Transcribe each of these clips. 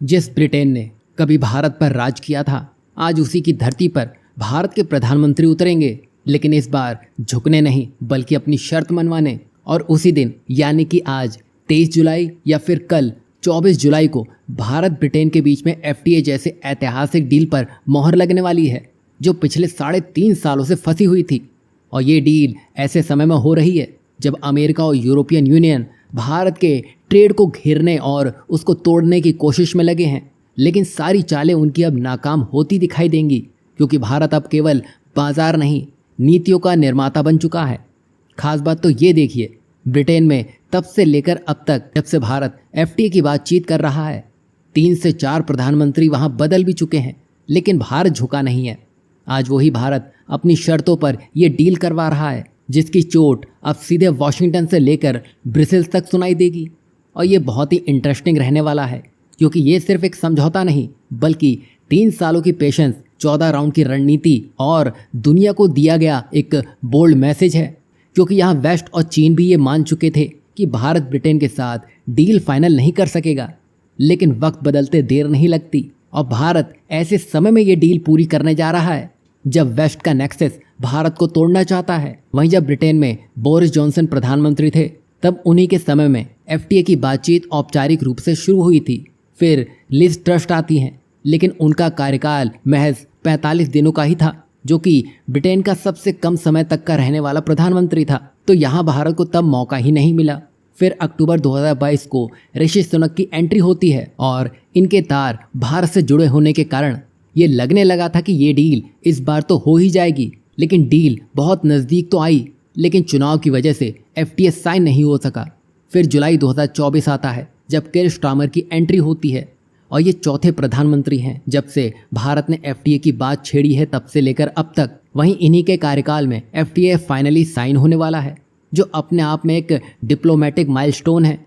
जिस ब्रिटेन ने कभी भारत पर राज किया था, आज उसी की धरती पर भारत के प्रधानमंत्री उतरेंगे, लेकिन इस बार झुकने नहीं बल्कि अपनी शर्त मनवाने। और उसी दिन यानी कि आज 23 जुलाई या फिर कल 24 जुलाई को भारत ब्रिटेन के बीच में FTA जैसे ऐतिहासिक डील पर मोहर लगने वाली है, जो पिछले 3.5 सालों से फंसी हुई थी। और ये डील ऐसे समय में हो रही है जब अमेरिका और यूरोपियन यूनियन भारत के ट्रेड को घेरने और उसको तोड़ने की कोशिश में लगे हैं। लेकिन सारी चालें उनकी अब नाकाम होती दिखाई देंगी, क्योंकि भारत अब केवल बाजार नहीं, नीतियों का निर्माता बन चुका है। खास बात तो ये देखिए, ब्रिटेन में तब से लेकर अब तक जब से भारत FTA की बातचीत कर रहा है, 3 से 4 प्रधानमंत्री वहाँ बदल भी चुके हैं, लेकिन भारत झुका नहीं है। आज वही भारत अपनी शर्तों पर यह डील करवा रहा है, जिसकी चोट अब सीधे वॉशिंगटन से लेकर ब्रसेल्स तक सुनाई देगी। और ये बहुत ही इंटरेस्टिंग रहने वाला है, क्योंकि ये सिर्फ एक समझौता नहीं बल्कि 3 सालों की पेशेंस, 14 राउंड की रणनीति और दुनिया को दिया गया एक बोल्ड मैसेज है। क्योंकि यहाँ वेस्ट और चीन भी ये मान चुके थे कि भारत ब्रिटेन के साथ डील फाइनल नहीं कर सकेगा, लेकिन वक्त बदलते देर नहीं लगती और भारत ऐसे समय में ये डील पूरी करने जा रहा है जब वेस्ट का नेक्सस भारत को तोड़ना चाहता है। वहीं जब ब्रिटेन में बोरिस जॉनसन प्रधानमंत्री थे, तब उन्हीं के समय में FTA की बातचीत औपचारिक रूप से शुरू हुई थी। फिर लिज ट्रस्ट आती हैं, लेकिन उनका कार्यकाल महज 45 दिनों का ही था, जो कि ब्रिटेन का सबसे कम समय तक का रहने वाला प्रधानमंत्री था। तो यहाँ भारत को तब मौका ही नहीं मिला। फिर अक्टूबर 2022 को ऋषि सुनक की एंट्री होती है और इनके तार भारत से जुड़े होने के कारण ये लगने लगा था कि ये डील इस बार तो हो ही जाएगी। लेकिन डील बहुत नज़दीक तो आई, लेकिन चुनाव की वजह से FTA साइन नहीं हो सका। फिर जुलाई 2024 आता है जब केर स्टारमर की एंट्री होती है और ये चौथे प्रधानमंत्री हैं जब से भारत ने FTA की बात छेड़ी है, तब से लेकर अब तक। वहीं इन्हीं के कार्यकाल में FTA फाइनली साइन होने वाला है, जो अपने आप में एक डिप्लोमेटिक माइलस्टोन है।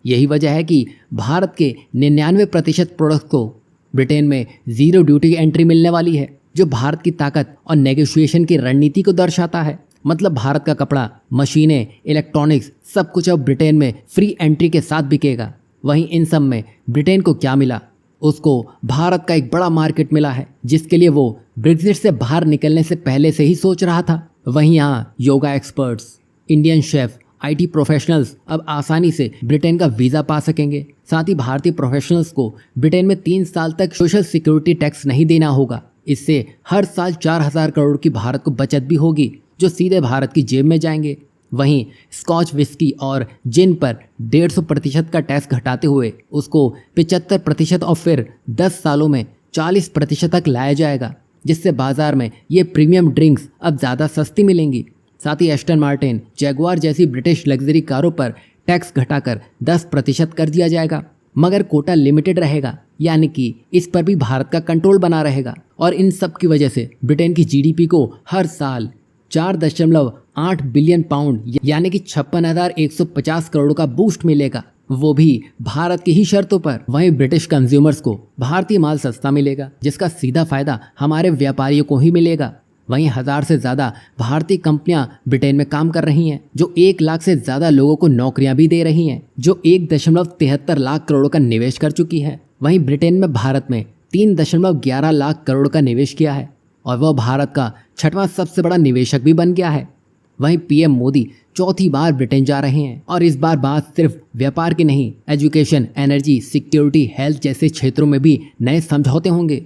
यही वजह है कि भारत के 99% प्रोडक्ट को ब्रिटेन में ज़ीरो ड्यूटी की एंट्री मिलने वाली है, जो भारत की ताकत और नेगोशिएशन की रणनीति को दर्शाता है। मतलब भारत का कपड़ा, मशीनें, इलेक्ट्रॉनिक्स सब कुछ अब ब्रिटेन में फ्री एंट्री के साथ बिकेगा। वहीं इन सब में ब्रिटेन को क्या मिला? उसको भारत का एक बड़ा मार्केट मिला है, जिसके लिए वो ब्रेग्जिट से बाहर निकलने से पहले से ही सोच रहा था। वहीं यहाँ yoga experts, Indian chef, IT professionals अब आसानी से ब्रिटेन का वीज़ा पा सकेंगे। साथ ही भारतीय प्रोफेशनल्स को ब्रिटेन में 3 साल तक सोशल सिक्योरिटी टैक्स नहीं देना होगा। इससे हर साल 4,000 करोड़ की भारत को बचत भी होगी, जो सीधे भारत की जेब में जाएंगे। वहीं स्कॉच विस्की और जिन पर 150% का टैक्स घटाते हुए उसको 75% और फिर 10 सालों में 40% तक लाया जाएगा, जिससे बाजार में ये प्रीमियम ड्रिंक्स अब ज़्यादा सस्ती मिलेंगी। साथ ही एस्टन मार्टिन, जैगुआर जैसी ब्रिटिश लग्जरी कारों पर टैक्स घटाकर 10% कर दिया जाएगा, मगर कोटा लिमिटेड रहेगा, यानी कि इस पर भी भारत का कंट्रोल बना रहेगा। और इन सब की वजह से ब्रिटेन की GDP को हर साल 4.8 बिलियन पाउंड यानी कि 56,150 करोड़ का बूस्ट मिलेगा, वो भी भारत की ही शर्तों पर। वहीं ब्रिटिश कंज्यूमर्स को भारतीय माल सस्ता मिलेगा, जिसका सीधा फायदा हमारे व्यापारियों को ही मिलेगा। वहीं 1000 से ज़्यादा भारतीय कंपनियां ब्रिटेन में काम कर रही हैं, जो 1 लाख से ज़्यादा लोगों को नौकरियां भी दे रही हैं, जो 1.73 लाख करोड़ का निवेश कर चुकी है। वहीं ब्रिटेन में भारत में 3.11 लाख करोड़ का निवेश किया है और वह भारत का 6वां सबसे बड़ा निवेशक भी बन गया है। वहीं PM मोदी 4थी बार ब्रिटेन जा रहे हैं और इस बार बात सिर्फ व्यापार की नहीं, एजुकेशन, एनर्जी, सिक्योरिटी, हेल्थ जैसे क्षेत्रों में भी नए समझौते होंगे।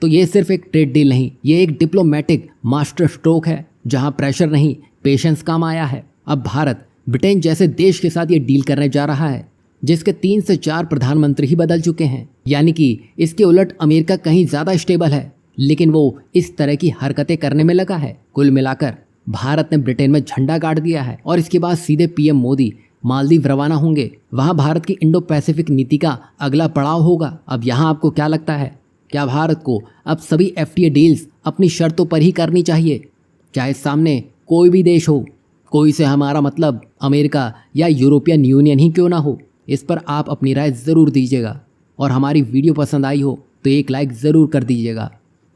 तो ये सिर्फ एक ट्रेड डील नहीं, ये एक डिप्लोमेटिक मास्टर स्ट्रोक है, जहां प्रेशर नहीं, पेशेंस काम आया है। अब भारत ब्रिटेन जैसे देश के साथ ये डील करने जा रहा है, जिसके 3 से 4 प्रधानमंत्री ही बदल चुके हैं। यानी कि इसके उलट अमेरिका कहीं ज़्यादा स्टेबल है, लेकिन वो इस तरह की हरकतें करने में लगा है। कुल मिलाकर भारत ने ब्रिटेन में झंडा गाड़ दिया है और इसके बाद सीधे PM मोदी मालदीव रवाना होंगे। वहां भारत की इंडो पैसिफिक नीति का अगला पड़ाव होगा। अब यहाँ आपको क्या लगता है? क्या भारत को अब सभी FTA डील्स अपनी शर्तों पर ही करनी चाहिए, चाहे सामने कोई भी देश हो? कोई से हमारा मतलब अमेरिका या यूरोपियन यूनियन ही क्यों ना हो? इस पर आप अपनी राय ज़रूर दीजिएगा और हमारी वीडियो पसंद आई हो तो एक लाइक ज़रूर कर दीजिएगा।